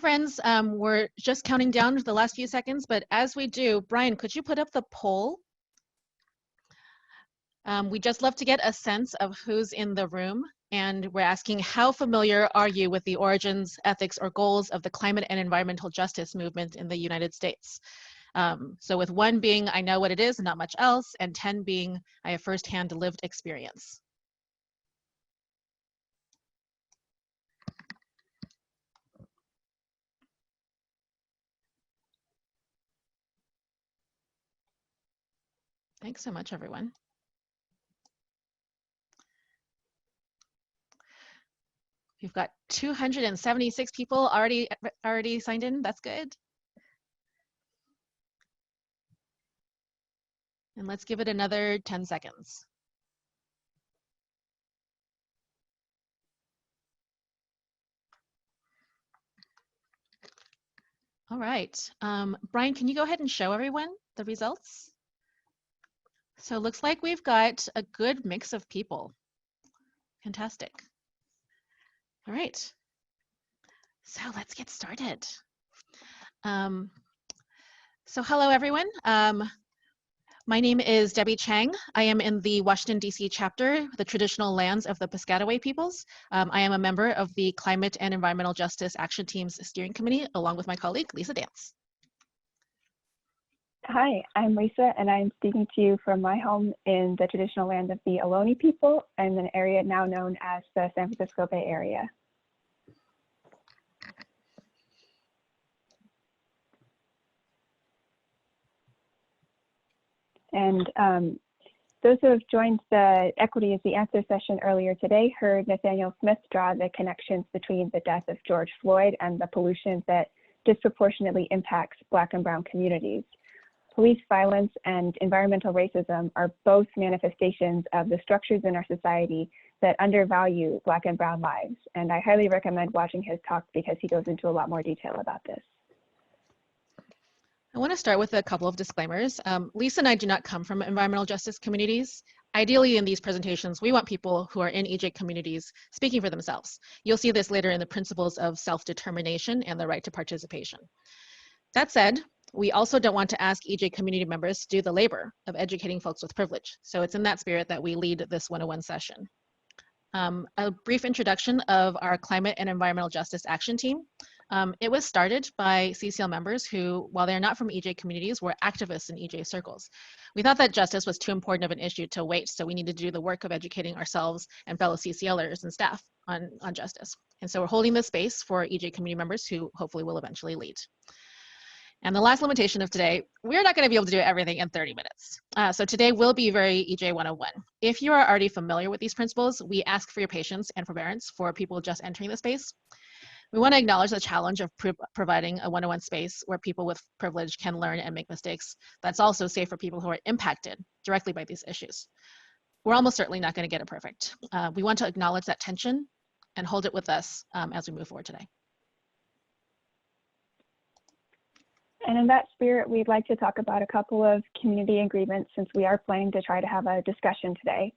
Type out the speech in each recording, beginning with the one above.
friends. We're just counting down the last few seconds, but as we do, Brian, could you put up the poll? We just love to get a sense of who's in the room, and we're asking, how familiar are you with the origins, ethics, or goals of the climate and environmental justice movement in the United States? So with 1 being, I know what it is and not much else, and 10 being, I have firsthand lived experience. Thanks so much, everyone. We've got 276 people already signed in. That's good. And let's give it another 10 seconds. All right. Brian, can you go ahead and show everyone the results? So it looks like we've got a good mix of people. Fantastic. All right. So let's get started. So hello, everyone. My name is Debbie Chang. I am in the Washington, D.C. chapter, the traditional lands of the Piscataway peoples. I am a member of the Climate and Environmental Justice Action Team's steering committee, along with my colleague, Lisa Dance. Hi, I'm Lisa, and I'm speaking to you from my home in the traditional land of the Ohlone people in an area now known as the San Francisco Bay Area. And those who have joined the Equity is the Answer session earlier today heard Nathaniel Smith draw the connections between the death of George Floyd and the pollution that disproportionately impacts Black and Brown communities. Police violence and environmental racism are both manifestations of the structures in our society that undervalue Black and Brown lives. And I highly recommend watching his talk because he goes into a lot more detail about this. I want to start with a couple of disclaimers. Lisa and I do not come from environmental justice communities. Ideally, in these presentations, we want people who are in EJ communities speaking for themselves. You'll see this later in the principles of self-determination and the right to participation. That said, we also don't want to ask EJ community members to do the labor of educating folks with privilege. So it's in that spirit that we lead this 101 session. A brief introduction of our Climate and Environmental Justice Action Team. It was started by CCL members who, while they're not from EJ communities, were activists in EJ circles. We thought that justice was too important of an issue to wait, so we needed to do the work of educating ourselves and fellow CCLers and staff on justice. And so we're holding this space for EJ community members who hopefully will eventually lead. And the last limitation of today, we're not going to be able to do everything in 30 minutes. So today will be very EJ 101. If you are already familiar with these principles, we ask for your patience and forbearance for people just entering the space. We want to acknowledge the challenge of providing a 101 space where people with privilege can learn and make mistakes. That's also safe for people who are impacted directly by these issues. We're almost certainly not going to get it perfect. We want to acknowledge that tension and hold it with us as we move forward today. And in that spirit, we'd like to talk about a couple of community agreements since we are planning to try to have a discussion today.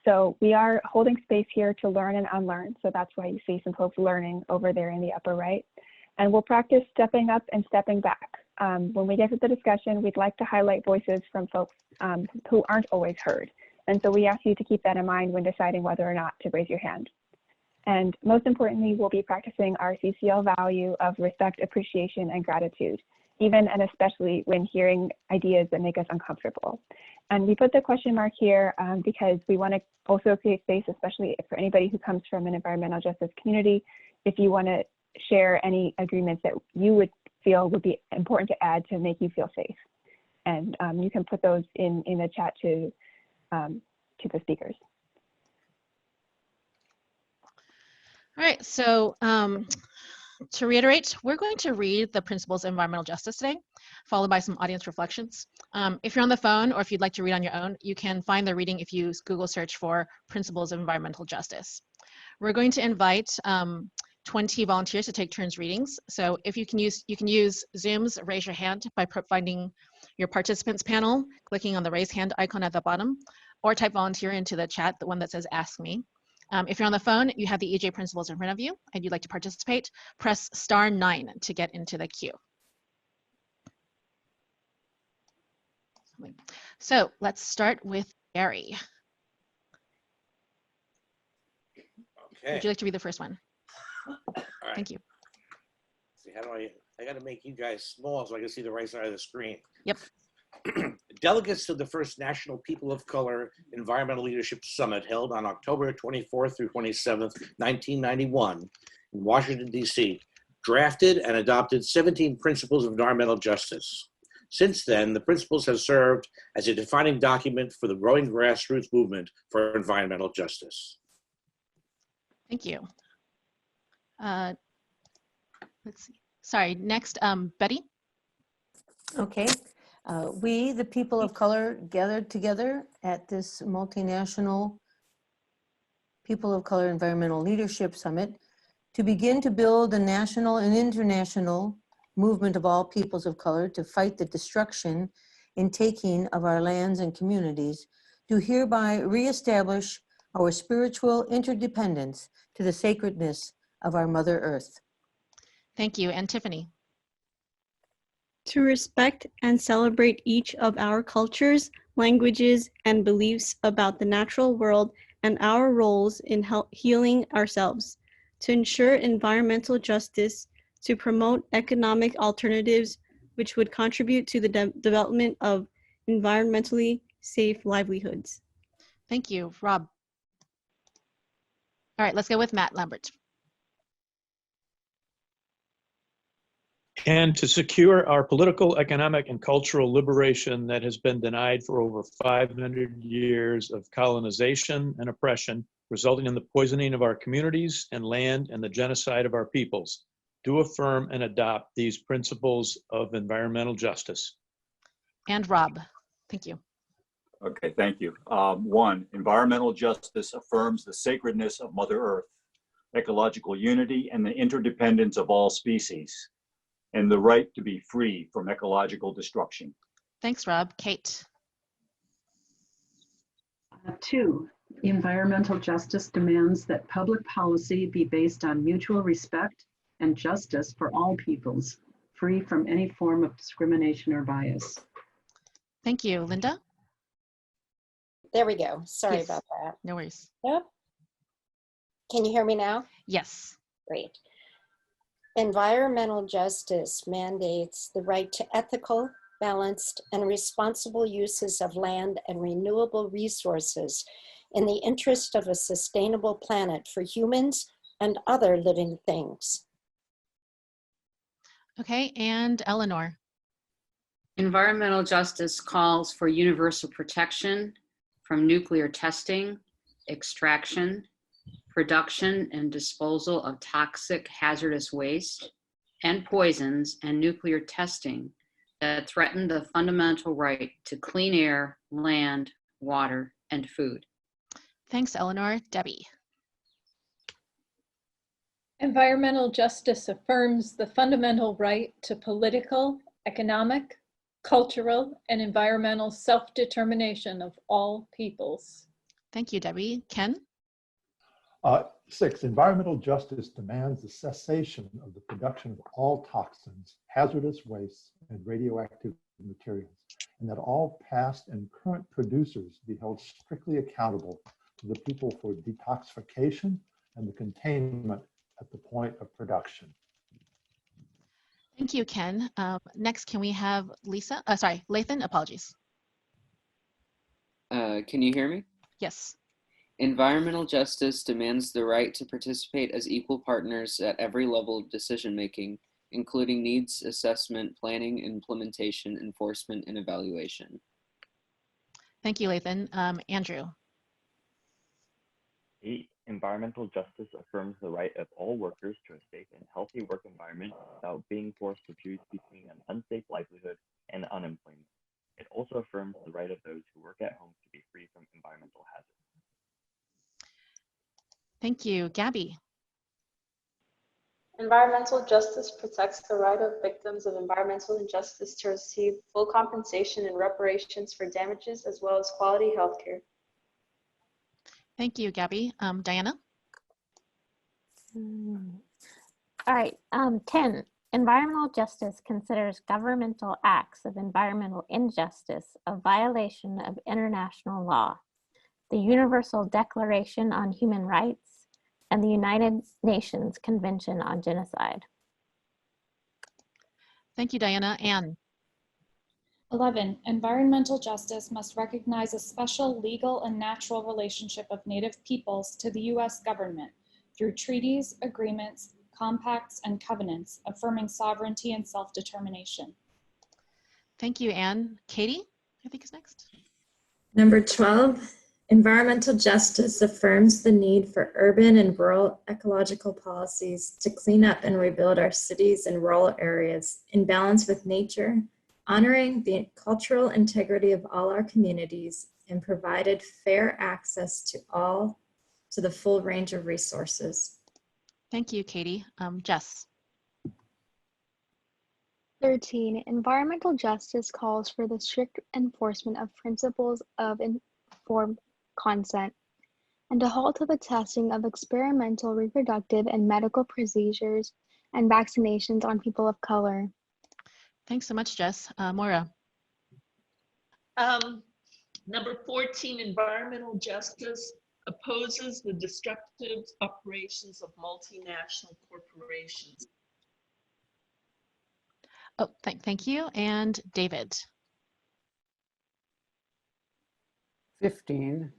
So we are holding space here to learn and unlearn. So that's why you see some folks learning over there in the upper right. And we'll practice stepping up and stepping back. When we get to the discussion, we'd like to highlight voices from folks who aren't always heard. And so we ask you to keep that in mind when deciding whether or not to raise your hand. And most importantly, we'll be practicing our CCL value of respect, appreciation, and gratitude, even and especially when hearing ideas that make us uncomfortable. And we put the question mark here because we want to also create space, especially for anybody who comes from an environmental justice community, if you want to share any agreements that you would feel would be important to add to make you feel safe. And you can put those in the chat to the speakers. All right, so to reiterate, we're going to read the principles of environmental justice today, followed by some audience reflections. If you're on the phone or if you'd like to read on your own, you can find the reading if you Google search for principles of environmental justice. We're going to invite 20 volunteers to take turns readings. So if you can use Zoom's raise your hand by finding your participants panel, clicking on the raise hand icon at the bottom, or type volunteer into the chat, the one that says ask me. If you're on the phone, you have the EJ principles in front of you and you'd like to participate, press *9 to get into the queue. So let's start with Gary. Okay. Would you like to read the first one? All right. Thank you. See, how do I got to make you guys small so I can see the right side of the screen. Yep. Delegates to the first National People of Color Environmental Leadership Summit held on October 24th through 27th, 1991 in Washington, D.C., drafted and adopted 17 principles of environmental justice. Since then, the principles have served as a defining document for the growing grassroots movement for environmental justice. Thank you. Let's see. Sorry, next, Betty. Okay. We, the people of color, gathered together at this multinational People of Color Environmental Leadership Summit to begin to build a national and international movement of all peoples of color to fight the destruction and taking of our lands and communities, to hereby reestablish our spiritual interdependence to the sacredness of our Mother Earth. Thank you. And Tiffany. To respect and celebrate each of our cultures, languages, and beliefs about the natural world and our roles in healing ourselves. To ensure environmental justice, to promote economic alternatives which would contribute to the development of environmentally safe livelihoods. Thank you. Rob. All right, let's go with Matt Lambert. And to secure our political, economic, and cultural liberation that has been denied for over 500 years of colonization and oppression, resulting in the poisoning of our communities and land and the genocide of our peoples. Do affirm and adopt these principles of environmental justice. And Rob. Thank you. Okay, thank you. One, environmental justice affirms the sacredness of Mother Earth, ecological unity, and the interdependence of all species, and the right to be free from ecological destruction. Thanks, Rob. Kate. 2, environmental justice demands that public policy be based on mutual respect and justice for all peoples, free from any form of discrimination or bias. Thank you. Linda? There we go. Sorry Yes. about that. No worries. Yep. Can you hear me now? Yes. Great. Environmental justice mandates the right to ethical, balanced, and responsible uses of land and renewable resources in the interest of a sustainable planet for humans and other living things. Okay, and Eleanor. Environmental justice calls for universal protection from nuclear testing, extraction, production and disposal of toxic hazardous waste and poisons, and nuclear testing that threaten the fundamental right to clean air, land, water, and food. Thanks, Eleanor. Debbie. Environmental justice affirms the fundamental right to political, economic, cultural, and environmental self-determination of all peoples. Thank you, Debbie. Ken? 6, environmental justice demands the cessation of the production of all toxins, hazardous wastes, and radioactive materials, and that all past and current producers be held strictly accountable to the people for detoxification and the containment at the point of production. Thank you, Ken. Next, can we have Lisa? Lathan, apologies. Can you hear me? Yes. Environmental justice demands the right to participate as equal partners at every level of decision-making, including needs assessment, planning, implementation, enforcement, and evaluation. Thank you, Lathan. Andrew. 8, environmental justice affirms the right of all workers to a safe and healthy work environment without being forced to choose between an unsafe livelihood and unemployment. It also affirms the right of those who work at home to be free from environmental hazards. Thank you. Gabby. Environmental justice protects the right of victims of environmental injustice to receive full compensation and reparations for damages, as well as quality health care. Thank you, Gabby. Diana? All right, 10. Environmental justice considers governmental acts of environmental injustice a violation of international law, the Universal Declaration on Human Rights, and the United Nations Convention on Genocide. Thank you, Diana. Anne? 11. Environmental justice must recognize a special legal and natural relationship of Native peoples to the U.S. government through treaties, agreements, compacts, and covenants, affirming sovereignty and self-determination. Thank you, Anne. Katie, I think is next. Number 12, environmental justice affirms the need for urban and rural ecological policies to clean up and rebuild our cities and rural areas in balance with nature, honoring the cultural integrity of all our communities, and provided fair access to the full range of resources. Thank you, Katie. Jess? 13. Environmental justice calls for the strict enforcement of principles of informed consent and a halt to the testing of experimental reproductive and medical procedures and vaccinations on people of color. Thanks so much, Jess. Moira? Number 14, environmental justice opposes the destructive operations of multinational corporations. Oh, thank you. And David? 15,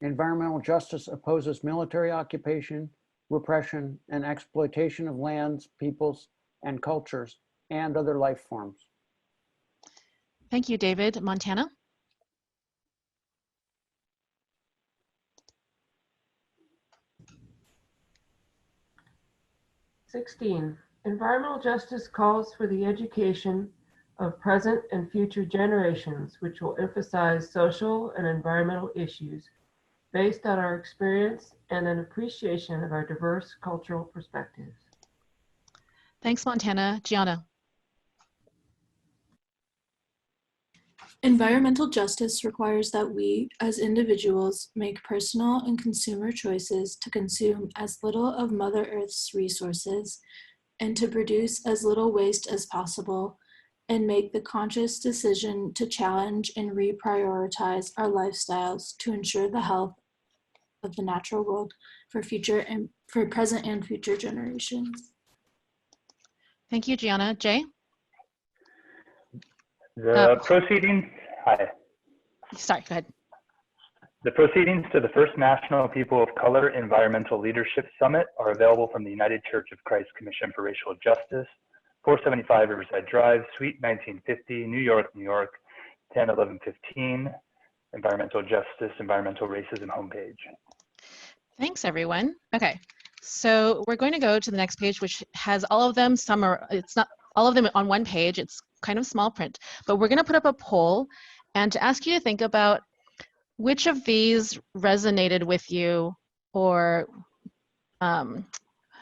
environmental justice opposes military occupation, repression, and exploitation of lands, peoples, and cultures, and other life forms. Thank you, David. Montana? 16. Environmental justice calls for the education of present and future generations, which will emphasize social and environmental issues based on our experience and an appreciation of our diverse cultural perspectives. Thanks, Montana. Gianna? Environmental justice requires that we, as individuals, make personal and consumer choices to consume as little of Mother Earth's resources and to produce as little waste as possible, and make the conscious decision to challenge and reprioritize our lifestyles to ensure the health of the natural world for present and future generations. Thank you, Gianna. Jay? The proceedings, hi. Sorry, go ahead. The proceedings to the first National People of Color Environmental Leadership Summit are available from the United Church of Christ Commission for Racial Justice, 475 Riverside Drive, Suite 1950, New York, New York, 10-11-15, Environmental Justice, Environmental Racism homepage. Thanks, everyone. Okay, so we're going to go to the next page, which has all of them. Some are, it's not all of them on one page. It's kind of small print, but we're going to put up a poll and to ask you to think about which of these resonated with you or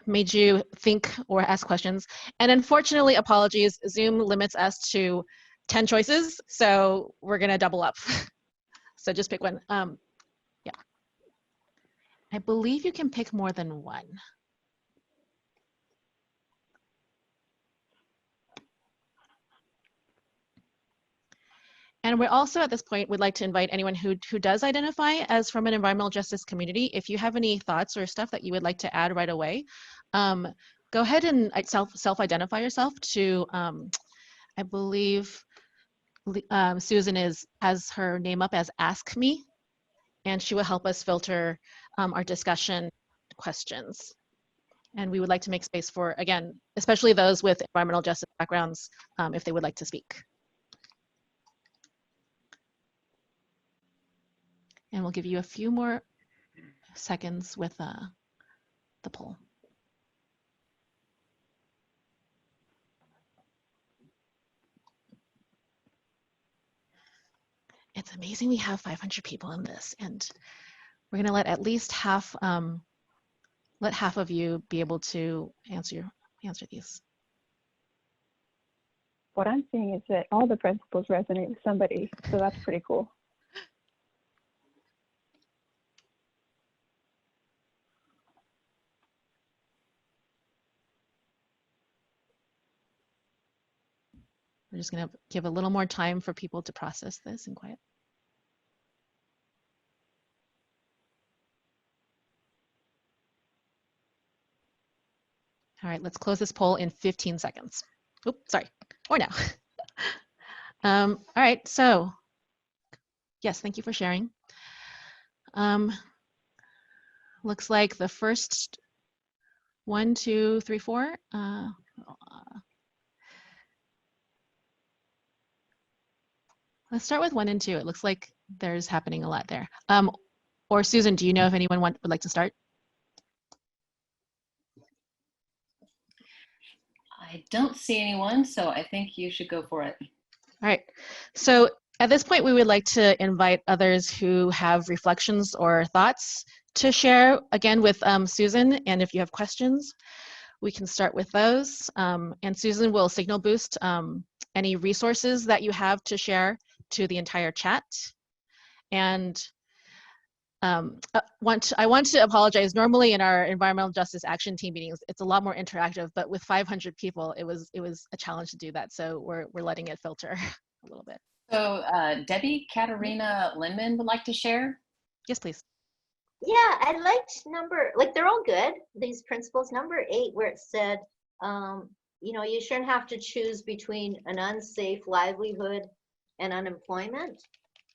made you think or ask questions. And unfortunately, apologies, Zoom limits us to 10 choices, so we're going to double up. So just pick one. Yeah. I believe you can pick more than one. And we're also at this point would like to invite anyone who does identify as from an environmental justice community. If you have any thoughts or stuff that you would like to add right away, go ahead and self-identify yourself to, I believe Susan has her name up as Ask Me, and she will help us filter our discussion questions. And we would like to make space for, again, especially those with environmental justice backgrounds, if they would like to speak. And we'll give you a few more seconds with the poll. It's amazing we have 500 people in this, and we're going to let at least half of you be able to answer these. What I'm seeing is that all the principles resonate with somebody, so that's pretty cool. We're just going to give a little more time for people to process this in quiet. All right, let's close this poll in 15 seconds. Oops, sorry, or now. All right, so yes, thank you for sharing. Looks like the first 1, 2, 3, 4. Let's start with 1 and 2. It looks like there's happening a lot there. Or Susan, do you know if anyone would like to start? I don't see anyone, so I think you should go for it. All right. So at this point, we would like to invite others who have reflections or thoughts to share again with Susan. And if you have questions, we can start with those. And Susan will signal boost any resources that you have to share to the entire chat. And I want to apologize. Normally in our environmental justice action team meetings, it's a lot more interactive, but with 500 people, it was a challenge to do that. So we're letting it filter a little bit. So Debbie Katarina Lindman would like to share. Yes, please. Yeah, I liked they're all good, these principles. Number 8, where it said, you know, you shouldn't have to choose between an unsafe livelihood and unemployment.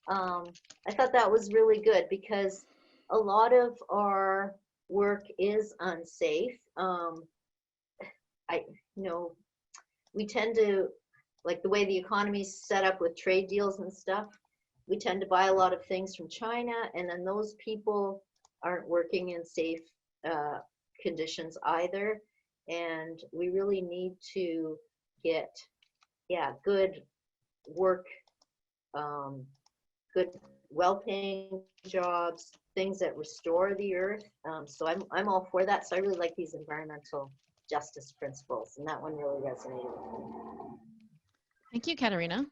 I thought that was really good because a lot of our work is unsafe. We tend to, like the way the economy's set up with trade deals and stuff, we tend to buy a lot of things from China, and then those people aren't working in safe conditions either. And we really need to get, good work, good, well-paying jobs, things that restore the earth. So I'm all for that. So I really like these environmental justice principles, and that one really resonated with me. Thank you, Katarina.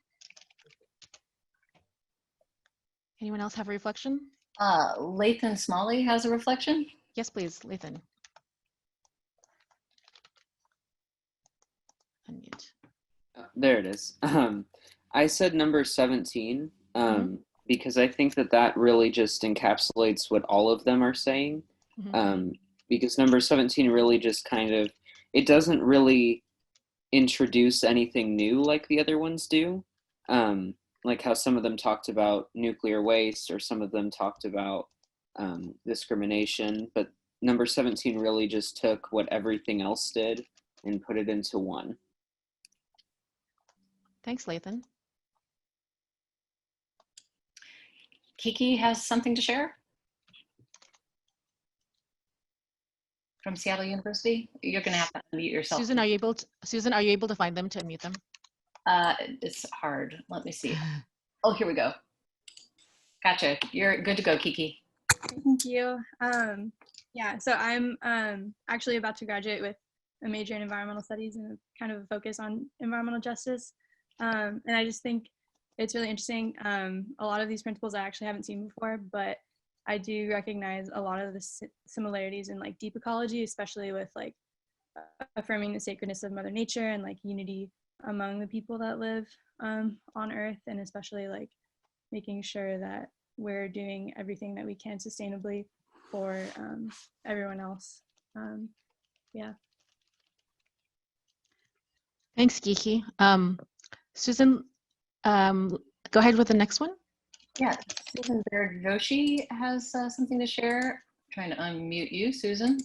Anyone else have a reflection? Lathan Smalley has a reflection. Yes, please, Lathan. Unmute. There it is. I said number 17 because I think that really just encapsulates what all of them are saying. Because number 17 really just kind of, it doesn't really introduce anything new like the other ones do. Like how some of them talked about nuclear waste, or some of them talked about discrimination, but number 17 really just took what everything else did and put it into one. Thanks, Lathan. Kiki has something to share from Seattle University. You're going to have to unmute yourself. Susan, are you able to find them to unmute them? It's hard. Let me see. Oh, here we go. Gotcha. You're good to go, Kiki. Thank you. Yeah, so I'm actually about to graduate with a major in environmental studies and kind of a focus on environmental justice. And I just think it's really interesting. A lot of these principles I actually haven't seen before, but I do recognize a lot of the similarities in like deep ecology, especially with like affirming the sacredness of Mother Nature and like unity among the people that live on Earth, and especially like making sure that we're doing everything that we can sustainably for everyone else. Yeah. Thanks, Kiki. Susan, go ahead with the next one. Yeah, Susan Baird-Joshi has something to share. I'm trying to unmute you, Susan.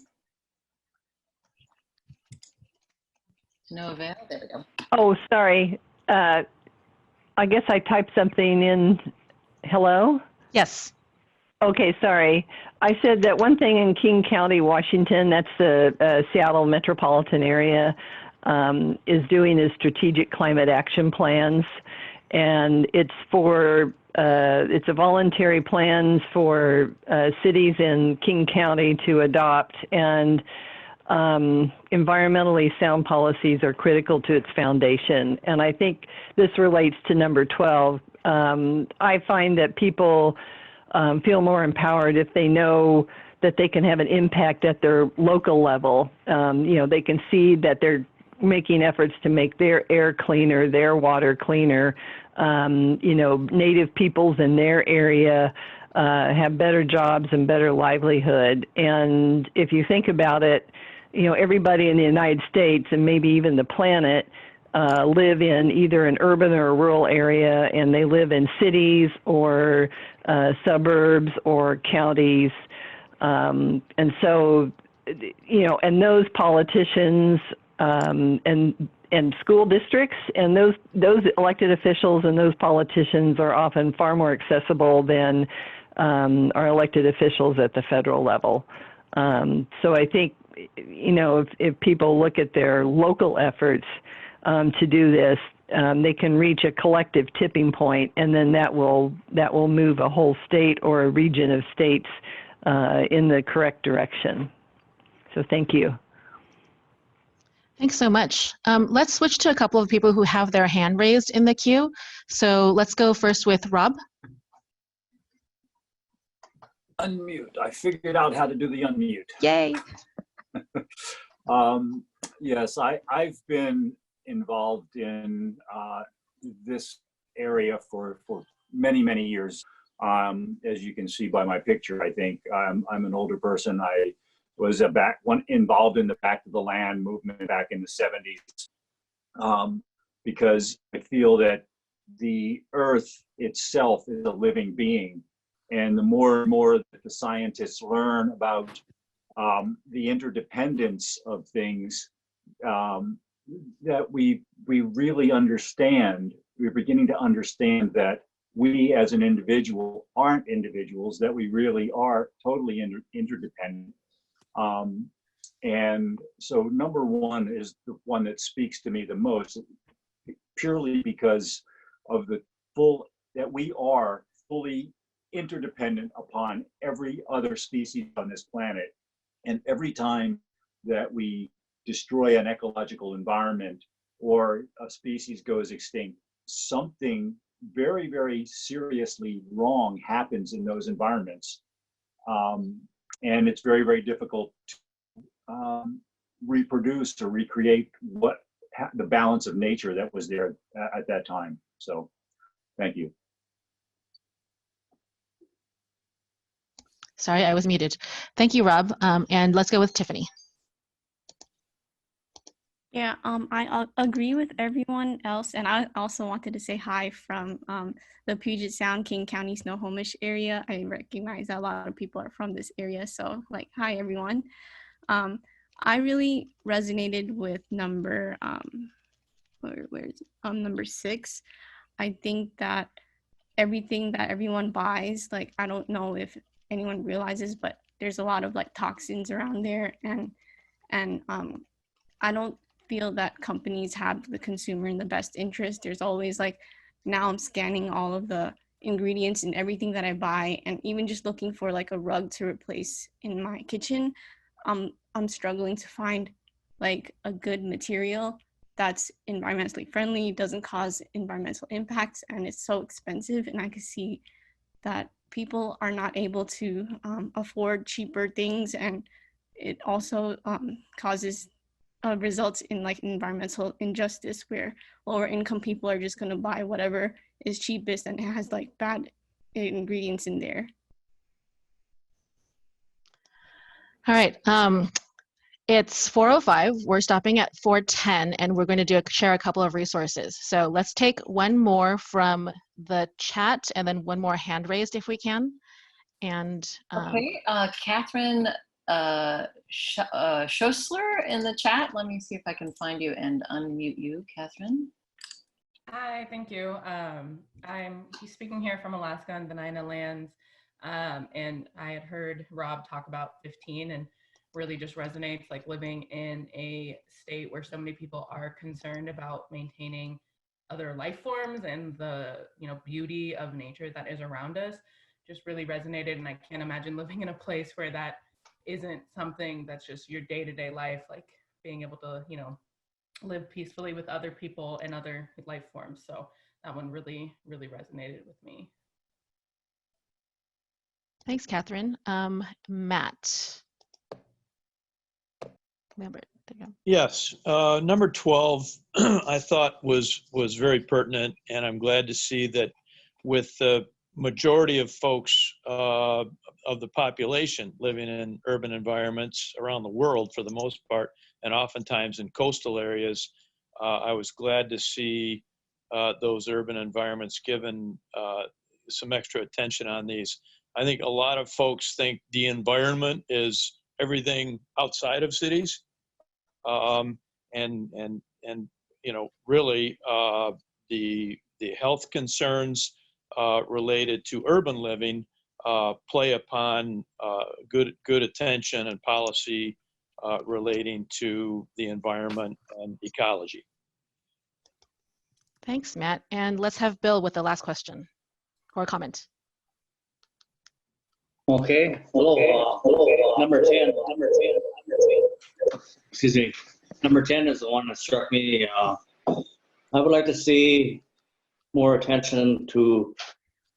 No avail. There we go. Oh, sorry. I guess I typed something in. Hello? Yes. Okay, sorry. I said that one thing in King County, Washington, that's the Seattle metropolitan area, is doing is strategic climate action plans. And it's a voluntary plans for cities in King County to adopt, and environmentally sound policies are critical to its foundation. And I think this relates to number 12. I find that people feel more empowered if they know that they can have an impact at their local level. You know, they can see that they're making efforts to make their air cleaner, their water cleaner. Native peoples in their area have better jobs and better livelihood. And if you think about it, everybody in the United States and maybe even the planet live in either an urban or a rural area, and they live in cities or suburbs or counties. And so, and those politicians and school districts and those elected officials and those politicians are often far more accessible than our elected officials at the federal level. So I think, if people look at their local efforts to do this, they can reach a collective tipping point, and then that will move a whole state or a region of states in the correct direction. So thank you. Thanks so much. Let's switch to a couple of people who have their hand raised in the queue. So let's go first with Rob. Unmute. I figured out how to do the unmute. Yay. Yes, I've been involved in this area for many, many years. As you can see by my picture, I think I'm an older person. I was involved in the Back to the Land movement back in the 70s because I feel that the earth itself is a living being. And the more and more that the scientists learn about the interdependence of things, that we really understand, we're beginning to understand that we as an individual aren't individuals, that we really are totally interdependent. And so number one is the one that speaks to me the most, purely because of that we are fully interdependent upon every other species on this planet. And every time that we destroy an ecological environment or a species goes extinct, something very, very seriously wrong happens in those environments. And it's very, very difficult to reproduce or recreate the balance of nature that was there at that time. So thank you. Sorry, I was muted. Thank you, Rob. And let's go with Tiffany. Yeah, I agree with everyone else, and I also wanted to say hi from the Puget Sound, King County, Snohomish area. I recognize that a lot of people are from this area, so hi everyone. I really resonated with number number 6. I think that everything that everyone buys, I don't know if anyone realizes, but there's a lot of toxins around there, and I don't feel that companies have the consumer in the best interest. There's always now I'm scanning all of the ingredients in everything that I buy, and even just looking for a rug to replace in my kitchen, I'm struggling to find a good material that's environmentally friendly, doesn't cause environmental impacts, and it's so expensive. And I can see that people are not able to afford cheaper things, and it also causes results in environmental injustice, where lower income people are just going to buy whatever is cheapest and has bad ingredients in there. All right. It's 4:05. We're stopping at 4:10, and we're going to share a couple of resources. So let's take one more from the chat and then one more hand raised if we can. And okay, Catherine Schossler in the chat. Let me see if I can find you and unmute you, Catherine. Hi, thank you. I'm speaking here from Alaska and Dena'ina lands, and I had heard Rob talk about 15, and really just resonates, living in a state where so many people are concerned about maintaining other life forms and the beauty of nature that is around us. Just really resonated, and I can't imagine living in a place where that isn't something that's just your day-to-day life, being able to live peacefully with other people and other life forms. So that one really, really resonated with me. Thanks, Catherine. Matt. Remember. Yes, number 12, I thought was very pertinent, and I'm glad to see that with the majority of folks of the population living in urban environments around the world for the most part, and oftentimes in coastal areas, I was glad to see those urban environments given some extra attention on these. I think a lot of folks think the environment is everything outside of cities. And you know, really the health concerns related to urban living play upon good attention and policy relating to the environment and ecology. Thanks, Matt. And let's have Bill with the last question or comment. Okay. Hello. Number 10. Excuse me. Number 10 is the one that struck me. I would like to see more attention to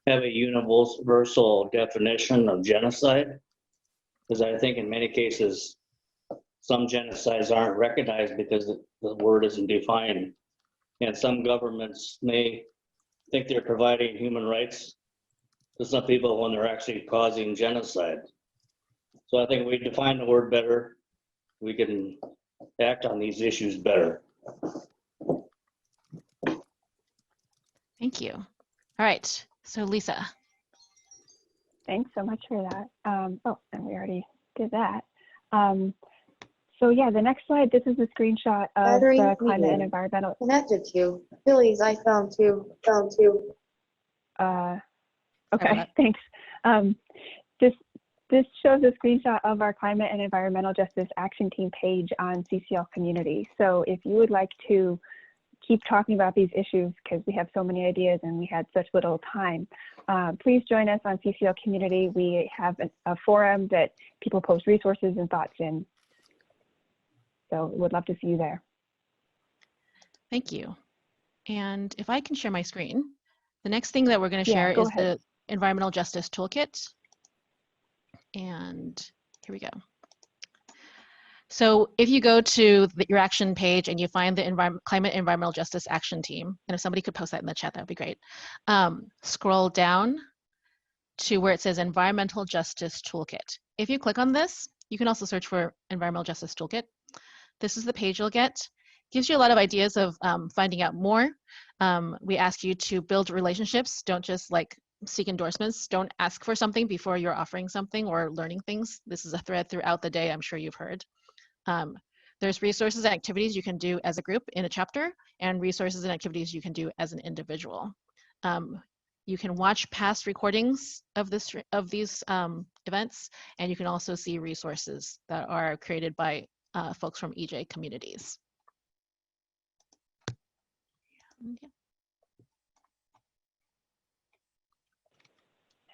have a universal definition of genocide, because I think in many cases, some genocides aren't recognized because the word isn't defined. And some governments may think they're providing human rights to some people when they're actually causing genocide. So I think if we define the word better, we can act on these issues better. Thank you. All right, so Lisa. Thanks so much for that. Oh, and we already did that. So yeah, the next slide, this is a screenshot of the climate and environmental. Connected to. Phillies, I found two. Okay, thanks. This shows a screenshot of our Climate and Environmental Justice Action Team page on CCL Community. So if you would like to keep talking about these issues, because we have so many ideas and we had such little time, please join us on CCL Community. We have a forum that people post resources and thoughts in. So would love to see you there. Thank you. And if I can share my screen, the next thing that we're going to share is the Environmental Justice Toolkit. And here we go. So if you go to your action page and you find the Climate Environmental Justice Action Team, and if somebody could post that in the chat, that would be great. Scroll down to where it says Environmental Justice Toolkit. If you click on this, you can also search for Environmental Justice Toolkit. This is the page you'll get. Gives you a lot of ideas of finding out more. We ask you to build relationships. Don't just like seek endorsements. Don't ask for something before you're offering something or learning things. This is a thread throughout the day, I'm sure you've heard. There's resources and activities you can do as a group in a chapter, and resources and activities you can do as an individual. You can watch past recordings of these events, and you can also see resources that are created by folks from EJ communities. Yeah.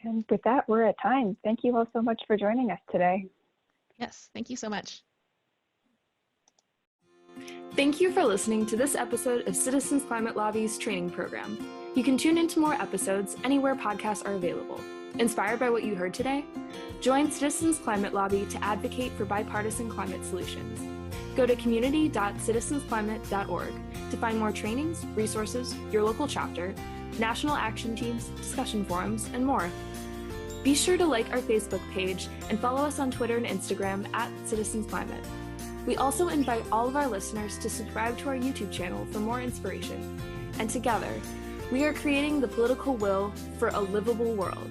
And with that, we're at time. Thank you all so much for joining us today. Yes, thank you so much. Thank you for listening to this episode of Citizens Climate Lobby's training program. You can tune into more episodes anywhere podcasts are available. Inspired by what you heard today? Join Citizens Climate Lobby to advocate for bipartisan climate solutions. Go to community.citizensclimate.org to find more trainings, resources, your local chapter, national action teams, discussion forums, and more. Be sure to like our Facebook page and follow us on Twitter and Instagram @CitizensClimate. We also invite all of our listeners to subscribe to our YouTube channel for more inspiration. And together, we are creating the political will for a livable world.